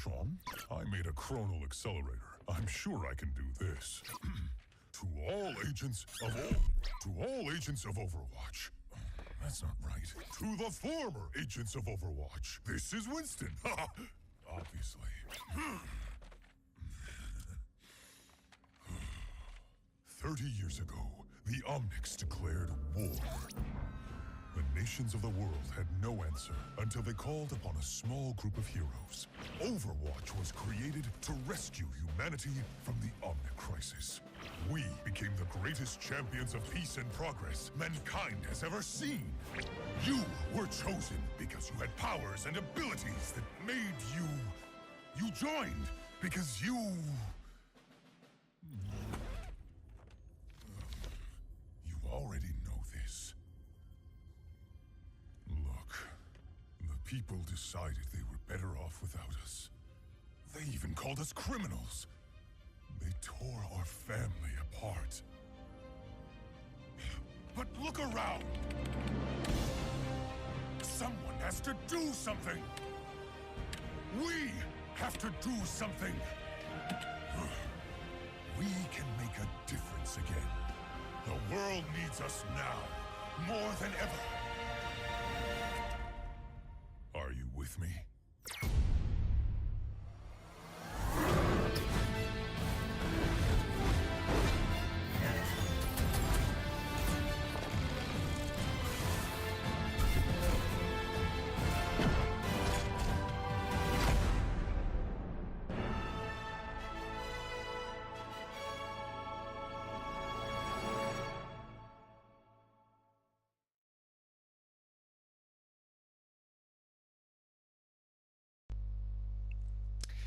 Sean. I made a chronal accelerator. I'm sure I can do this. To all agents of Overwatch. That's not right. To the former agents of Overwatch. This is Winston. Obviously. 30 years ago, the Omnics declared war. The nations of the world had no answer until they called upon a small group of heroes. Overwatch was created to rescue humanity from the Omnic crisis. We became the greatest champions of peace and progress mankind has ever seen. You were chosen because you had powers and abilities that made you... You joined because you... You already know this. Look, the people decided they were better off without us. They even called us criminals. They tore our family apart. But look around! Someone has to do something! We have to do something! We can make a difference again. The world needs us now, more than ever. Are you with me?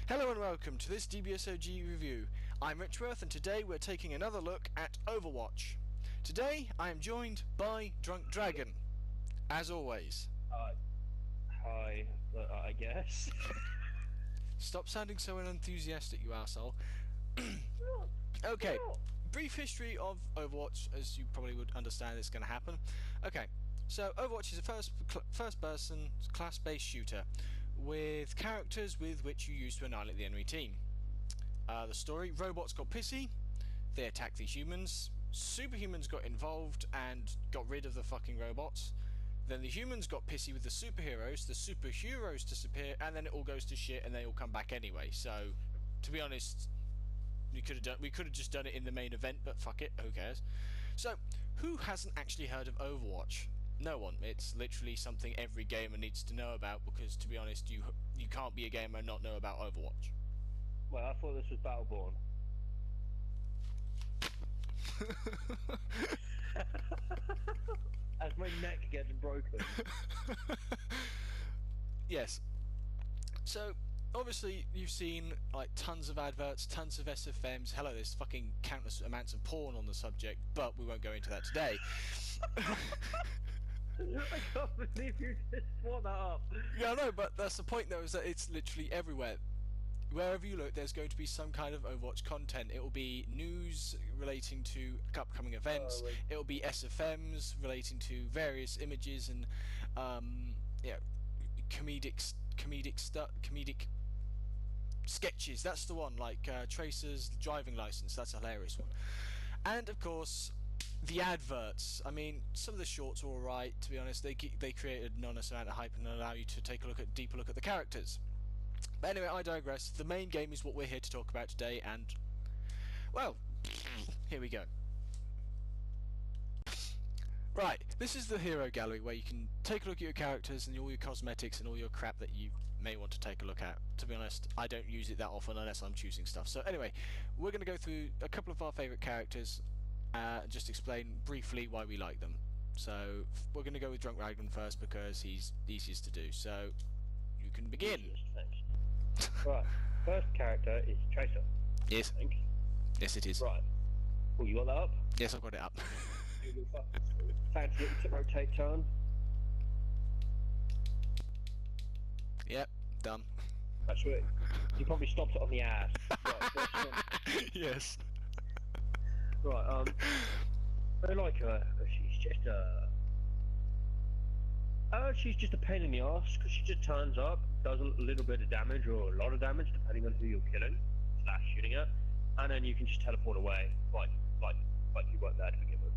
Hello and welcome to this DBSOG review. I'm Richworth and today we're taking another look at Overwatch. Today I am joined by Drunk Dragon, as always. Hi, I guess. Stop sounding so unenthusiastic, you arsehole. Okay, brief history of Overwatch, as you probably would understand it's going to happen. Okay, so Overwatch is a first-person class-based shooter with characters with which you use to annihilate the enemy team. The story: robots got pissy, they attacked the humans, superhumans got involved and got rid of the fucking robots, then the humans got pissy with the superheroes disappear, and then it all goes to shit and they all come back anyway. So, to be honest, we could have just done it in the main event, but fuck it, who cares? So, who hasn't actually heard of Overwatch? No one. It's literally something every gamer needs to know about, because to be honest, you can't be a gamer and not know about Overwatch. Well, I thought this was Battleborn. As my neck gets broken. Yes. So, obviously, you've seen like tons of adverts, tons of SFMs. Hello, there's fucking countless amounts of porn on the subject, but we won't go into that today. I can't believe you just swore that up. Yeah, I know, but that's the point though, is that it's literally everywhere. Wherever you look, there's going to be some kind of Overwatch content. It will be news relating to upcoming events. It will be SFMs relating to various images and comedic sketches. That's the one, like Tracer's driving license. That's a hilarious one. And of course, the adverts. I mean, some of the shorts are alright, to be honest. They create an enormous amount of hype and allow you to take a deeper look at the characters. But anyway, I digress. The main game is what we're here to talk about today, and well, here we go. Right, this is the hero gallery where you can take a look at your characters and all your cosmetics and all your crap that you may want to take a look at. To be honest, I don't use it that often unless I'm choosing stuff. So anyway, we're going to go through a couple of our favourite characters. Just explain briefly why we like them. So we're going to go with Drunk Dragon first because he's easiest to do. So you can begin. Right, first character is Tracer. Yes. I think. Yes, it is. Right. Oh, you got that up? Yes, I've got it up. Fancy it to rotate turn. Yep, done. That's it. You probably stopped it on the ass. Right, yes. Right, I like her. She's just a pain in the ass because she just turns up, does a little bit of damage or a lot of damage depending on who you're killing / shooting at, and then you can just teleport away like you weren't there to begin with.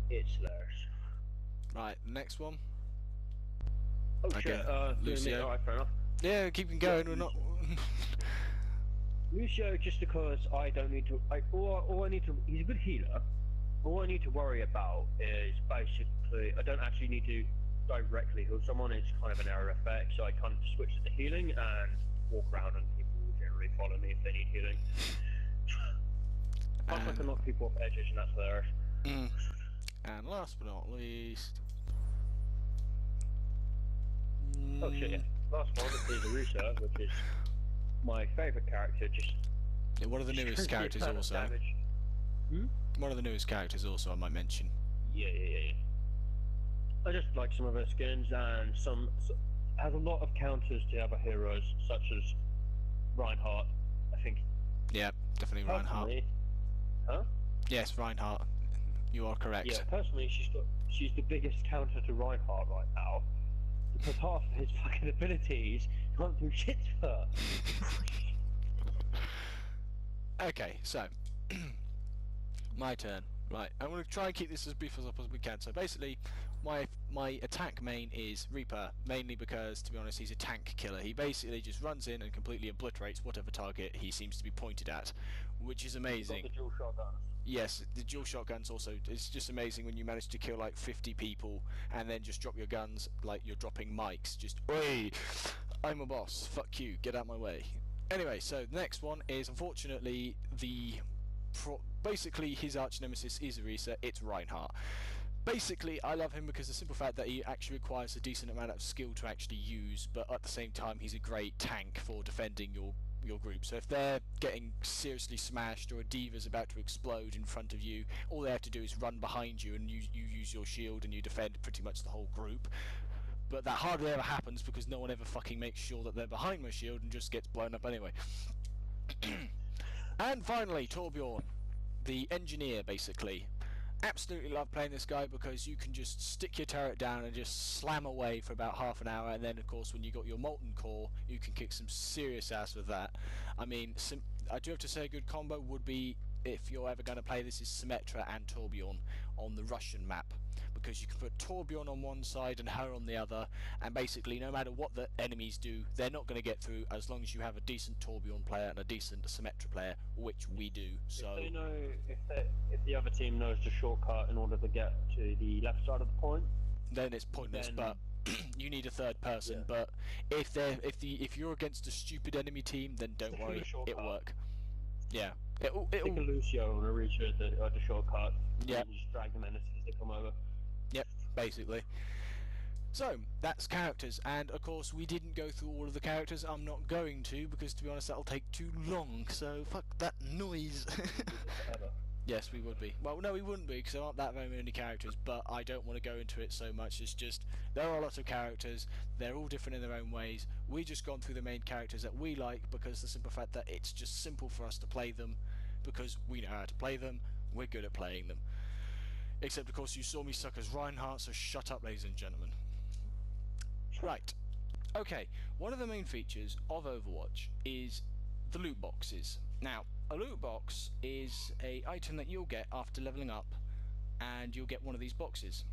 It's hilarious. Right, next one. Oh Okay, shit, Lucio. alright, fair enough. Yeah, keep him going. Yeah, We're not. Lucio, just because I don't need to, all I need to, he's a good healer. All I need to worry about is basically, I don't actually need to directly heal someone, it's kind of an error effect, so I kind of switch to the healing and walk around and people will generally follow me if they need healing. Plus I can knock people off edges and that's hilarious. And last but not least... Oh shit, yeah. Last one is Arusa, which is my favourite character, just... Yeah, one of the newest characters also. Damage. One of the newest characters also, I might mention. Yeah. I just like some of her skins, and has a lot of counters to other heroes, such as Reinhardt, I think. Yeah, definitely Reinhardt. Huh? Yes, Reinhardt. You are correct. Yeah, personally, she's the biggest counter to Reinhardt right now, because half of his fucking abilities can't do shit for her. Okay, so my turn. Right, I'm going to try and keep this as brief as I possibly can. So basically, my attack main is Reaper, mainly because, to be honest, he's a tank killer. He basically just runs in and completely obliterates whatever target he seems to be pointed at, which is amazing. Got the dual shotguns. Yes, the dual shotguns also, it's just amazing when you manage to kill like 50 people and then just drop your guns like you're dropping mics. Just, oi, I'm a boss, fuck you, get out my way. Anyway, so the next one is, unfortunately, basically his arch nemesis is Orisa, it's Reinhardt. Basically, I love him because the simple fact that he actually requires a decent amount of skill to actually use, but at the same time he's a great tank for defending your group. So if they're getting seriously smashed or a diva's about to explode in front of you, all they have to do is run behind you and you use your shield and you defend pretty much the whole group. But that hardly ever happens because no one ever fucking makes sure that they're behind my shield and just gets blown up anyway. And finally, Torbjorn, the engineer, basically. Absolutely love playing this guy because you can just stick your turret down and just slam away for about half an hour, and then of course when you got your molten core you can kick some serious ass with that. I mean, I do have to say a good combo would be, if you're ever going to play this, is Symmetra and Torbjorn on the Russian map, because you can put Torbjorn on one side and her on the other, and basically no matter what the enemies do, they're not going to get through as long as you have a decent Torbjorn player and a decent Symmetra player, which we do. So if they know, if the other team knows the shortcut in order to get to the left side of the point, then it's pointless. But you need a third person. Yeah. But if you're against a stupid enemy team, then don't worry, it'll work. Yeah, it'll take a Lucio and a Richard the shortcut. Yeah. And just drag them in as soon as they come over. Yep, basically. So, that's characters, and of course we didn't go through all of the characters. I'm not going to, because to be honest that'll take too long, so fuck that noise. Yes, we would be. Well, no, we wouldn't be, because there aren't that very many characters, but I don't want to go into it so much. It's just, there are lots of characters, they're all different in their own ways. We've just gone through the main characters that we like, because the simple fact that it's just simple for us to play them, because we know how to play them, we're good at playing them. Except, of course, you saw me suck as Reinhardt, so shut up, ladies and gentlemen. Right. Okay, one of the main features of Overwatch is the loot boxes. Now, a loot box is an item that you'll get after leveling up, and you'll get one of these boxes.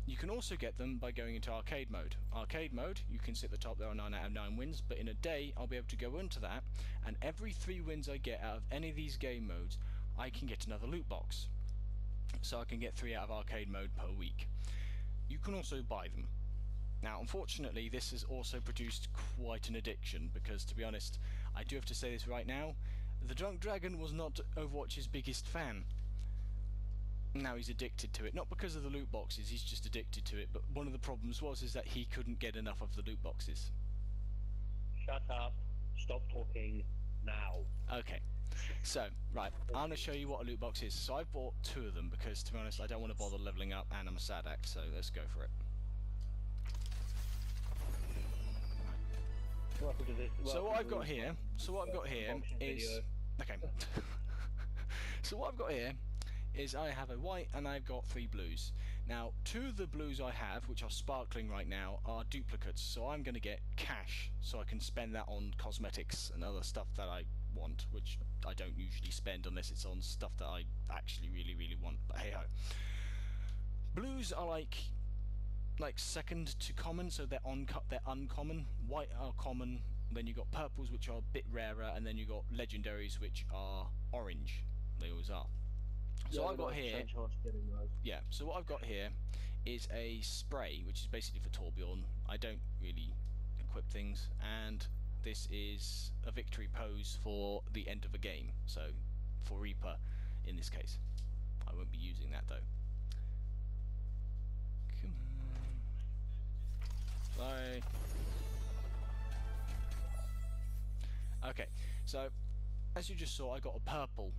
You can also get them by going into arcade mode. Arcade mode, you can see at the top there are 9 out of 9 wins, but in a day I'll be able to go into that, and every 3 wins I get out of any of these game modes, I can get another loot box. So I can get 3 out of arcade mode per week. You can also buy them. Now, unfortunately, this has also produced quite an addiction, because to be honest, I do have to say this right now, the Drunk Dragon was not Overwatch's biggest fan. Now he's addicted to it, not because of the loot boxes, he's just addicted to it, but one of the problems is that he couldn't get enough of the loot boxes. Shut up, stop talking now. Okay. So, right, I'm going to show you what a loot box is. So I've bought 2 of them because, to be honest, I don't want to bother leveling up and I'm a sad act, so let's go for it. So what I've got here is... Okay. So what I've got here is I have a white and I've got 3 blues. Now, 2 of the blues I have, which are sparkling right now, are duplicates, so I'm going to get cash, so I can spend that on cosmetics and other stuff that I want, which I don't usually spend unless it's on stuff that I actually really want, but hey ho. Blues are like second to common, so they're uncommon. White are common, then you got purples, which are a bit rarer, and then you got legendaries, which are orange. They always are. So I've got here, yeah, so what I've got here is a spray, which is basically for Torbjorn. I don't really equip things, and this is a victory pose for the end of a game, so for Reaper in this case. I won't be using that though. Come on. Fly. Okay, so as you just saw, I got a purple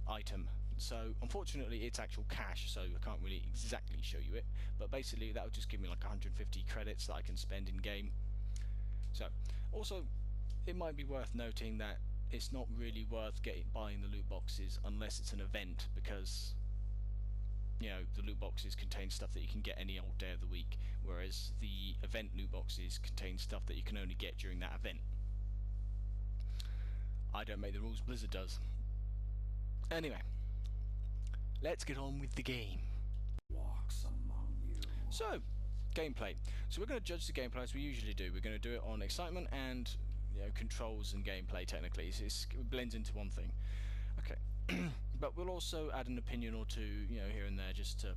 item. So unfortunately it's actual cash, so I can't really exactly show you it, but basically that would just give me like 150 credits that I can spend in game. So also it might be worth noting that it's not really worth buying the loot boxes unless it's an event, because you know the loot boxes contain stuff that you can get any old day of the week, whereas the event loot boxes contain stuff that you can only get during that event. I don't make the rules, Blizzard does. Anyway, let's get on with the game. So, gameplay. So we're going to judge the gameplay as we usually do. We're going to do it on excitement and controls and gameplay. Technically, it blends into one thing. Okay, but we'll also add an opinion or two, here and there, just to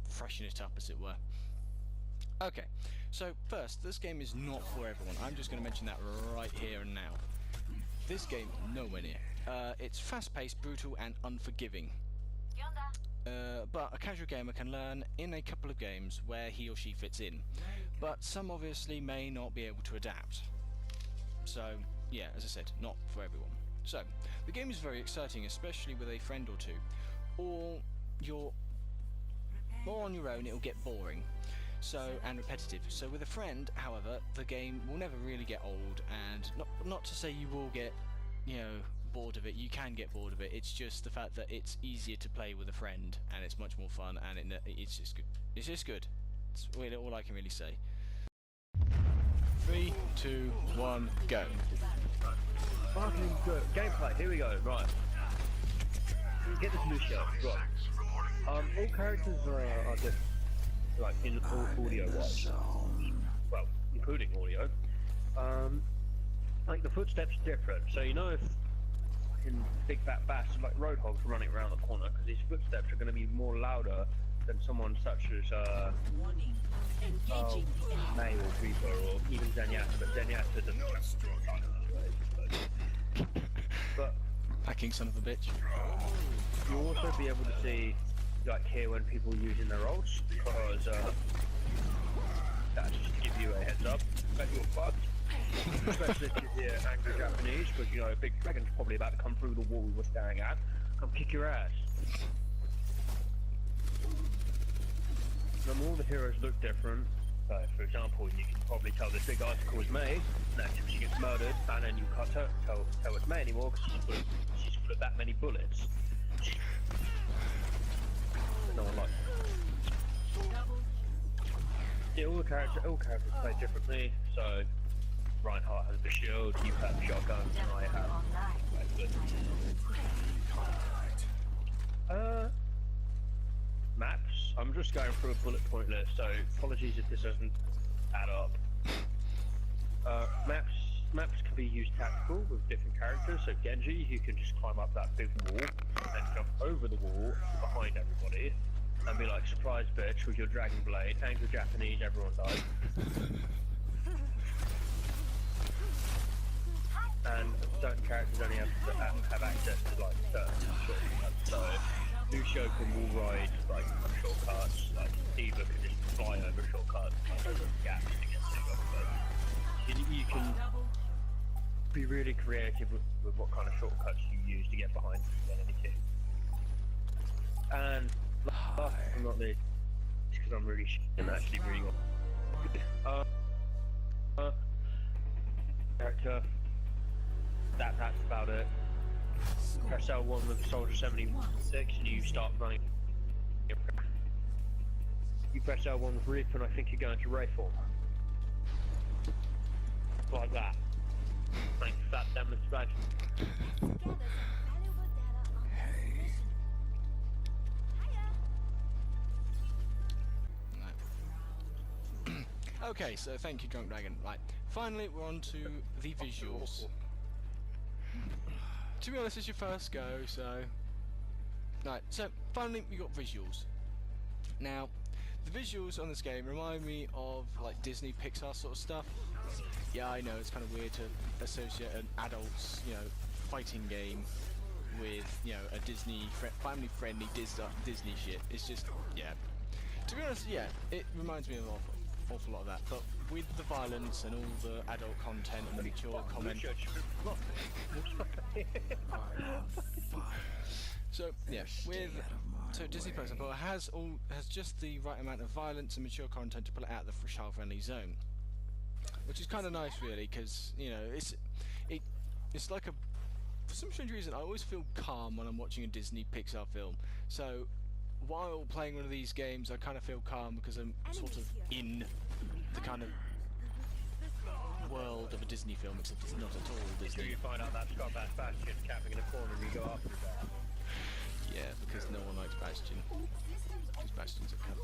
freshen it up, as it were. Okay, so first, this game is not for everyone. I'm just going to mention that right here and now. This game, nowhere near. It's fast-paced, brutal, and unforgiving. But a casual gamer can learn in a couple of games where he or she fits in. But some obviously may not be able to adapt. So, yeah, as I said, not for everyone. So, the game is very exciting, especially with a friend or two. Or on your own, it'll get boring. And repetitive. So with a friend, however, the game will never really get old, and not to say you will get, bored of it. You can get bored of it. It's just the fact that it's easier to play with a friend, and it's much more fun, and it's just good. It's just good. It's really all I can really say. 3, 2, 1, go. Fucking good. Gameplay. Here we go. Right. Get this new show. Right. All characters are different. Like in audio wise, well, including audio, like the footsteps are different. So if in Big Fat Bass, like Roadhog's running around the corner, because his footsteps are going to be more louder than someone such as May or Reaper or even Zenyatta, but Zenyatta doesn't but hacking son of a bitch. You'll also be able to see, like, hear when people are using their ults, because that's just to give you a heads up that you're fucked. Especially if you hear angry Japanese, because a big dragon's probably about to come through the wall we were staring at. Come kick your ass. All the heroes look different. For example, you can probably tell this big article is May, and if she gets murdered, and then you can't tell it's May anymore because she's full of that many bullets. No one likes it. Yeah, all characters play differently. So Reinhardt has the shield, you have the shotgun, and I have maps. I'm just going through a bullet point list, so apologies if this doesn't add up. Maps can be used tactical with different characters. So Genji, you can just climb up that big wall and jump over the wall behind everybody and be like, surprise bitch, with your dragon blade. Angry Japanese, everyone dies. And certain characters only have access to like certain shortcuts. So Lucio can wall ride like shortcuts, like Diva can just fly over shortcuts, like over gaps to get through. But you can be really creative with what kind of shortcuts you use to get behind the enemy team. And last but not least, because I'm really and actually really well. Character. That's about it. Press L1 with Soldier 76 and you start running your you press L1 with Reap, and I think you're going to Ray form. Like that. Thanks for that demonstration. Okay, so thank you, Drunk Dragon. Right, finally we're on to the visuals. To be honest, it's your first go, so... Right, so finally we got visuals. Now, the visuals on this game remind me of like Disney Pixar sort of stuff. Yeah, I know, it's kind of weird to associate an adult's, fighting game with, a Disney, family-friendly Disney shit. It's just, yeah. To be honest, yeah, it reminds me of an awful lot of that, but with the violence and all the adult content and the mature comment. So yeah, so Disney Plus has just the right amount of violence and mature content to pull it out of the child-friendly zone, which is kind of nice, really, because it's like for some strange reason I always feel calm when I'm watching a Disney Pixar film. So while playing one of these games, I kind of feel calm because I'm sort of in the kind of world of a Disney film, except it's not at all Disney. You find out that's got that Bastion camping in a corner and you go after that. Yeah, because no one likes Bastion. Because Bastion's a cunt.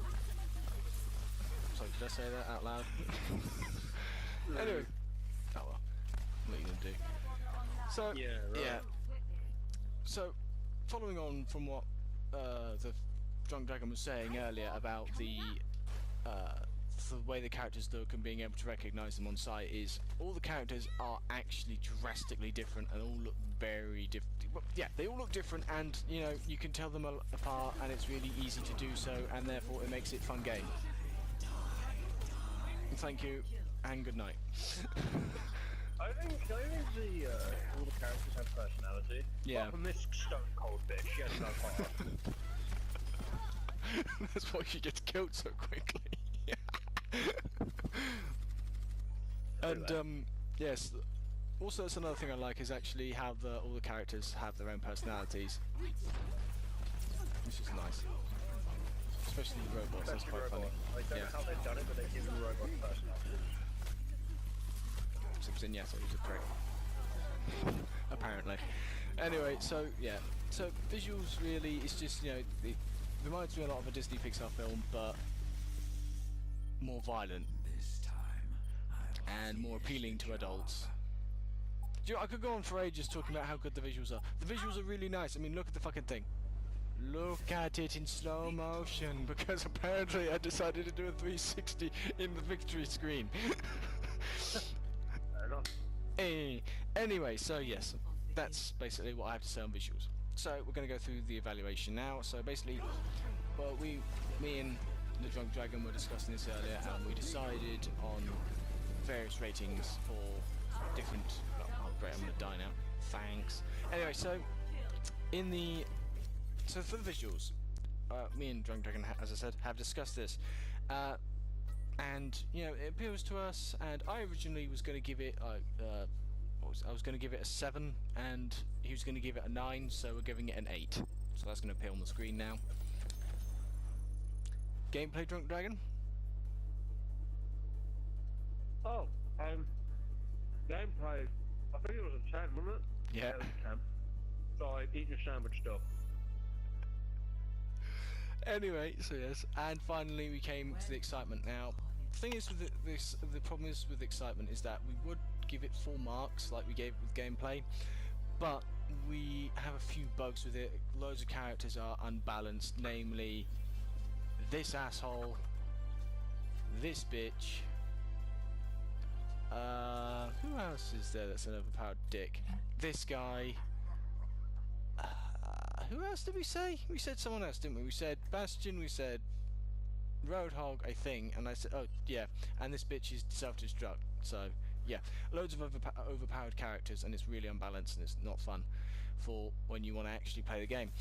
Sorry, did I say that out loud? Anyway. Oh well. What are you going to do? So, Yeah, right. yeah. So, following on from what the Drunk Dragon was saying earlier about the way the characters look and being able to recognise them on sight, is all the characters are actually drastically different and all look very different. Well, yeah, they all look different, and you can tell them apart, and it's really easy to do so, and therefore it makes it a fun game. Thank you, and good night. I think the all the characters have personality. Yeah. Apart from this stone cold bitch, she has no heart. That's why she gets killed so quickly. And yes, also that's another thing I like, is actually how all the characters have their own personalities, which is nice. Especially the robots, that's quite funny. I don't know how they've done it, but they give the robots personality. Except in yes, it was a prick. Apparently. Anyway, so yeah. So visuals really, it's just, it reminds me a lot of a Disney Pixar film, but more violent and more appealing to adults. I could go on for ages talking about how good the visuals are. The visuals are really nice. I mean, look at the fucking thing. Look at it in slow motion, because apparently I decided to do a 360 in the victory screen. Fair enough. Anyway, so yes, that's basically what I have to say on visuals. So we're going to go through the evaluation now. So basically, well, me and the Drunk Dragon were discussing this earlier, and we decided on various ratings for different... Oh great, I'm going to die now. Thanks. Anyway, so for the visuals, me and Drunk Dragon, as I said, have discussed this, and it appeals to us. And I originally was going to give it I was going to give it a 7, and he was going to give it a 9, so we're giving it an 8. So that's going to appear on the screen now. Gameplay, Drunk Dragon? Oh, gameplay. I think it was a 10, wasn't it? Yeah. It was a 10. So I eating a sandwich stuff. Anyway, so yes, and finally we came to the excitement. Now, the thing is with the problem is with excitement is that we would give it full marks like we gave with gameplay, but we have a few bugs with it. Loads of characters are unbalanced, namely this asshole, this bitch, who else is there that's an overpowered dick? This guy. Who else did we say? We said someone else, didn't we? We said Bastion, we said Roadhog, I think, and I said, oh yeah, and this bitch is self-destruct. So yeah, loads of overpowered characters, and it's really unbalanced, and it's not fun for when you want to actually play the game.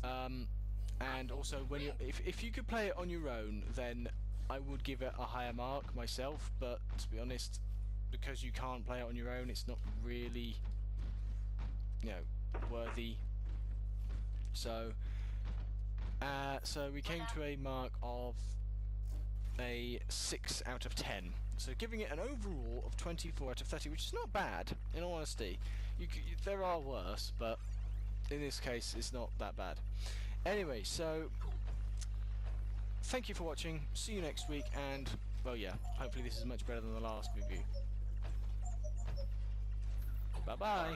And also, when if you could play it on your own, then I would give it a higher mark myself. But to be honest, because you can't play it on your own, it's not really, worthy. So, so we came to a mark of a 6 out of 10. So giving it an overall of 24 out of 30, which is not bad, in all honesty. There are worse, but in this case it's not that bad. Anyway, so thank you for watching, see you next week, and well, yeah, hopefully this is much better than the last review. Bye bye.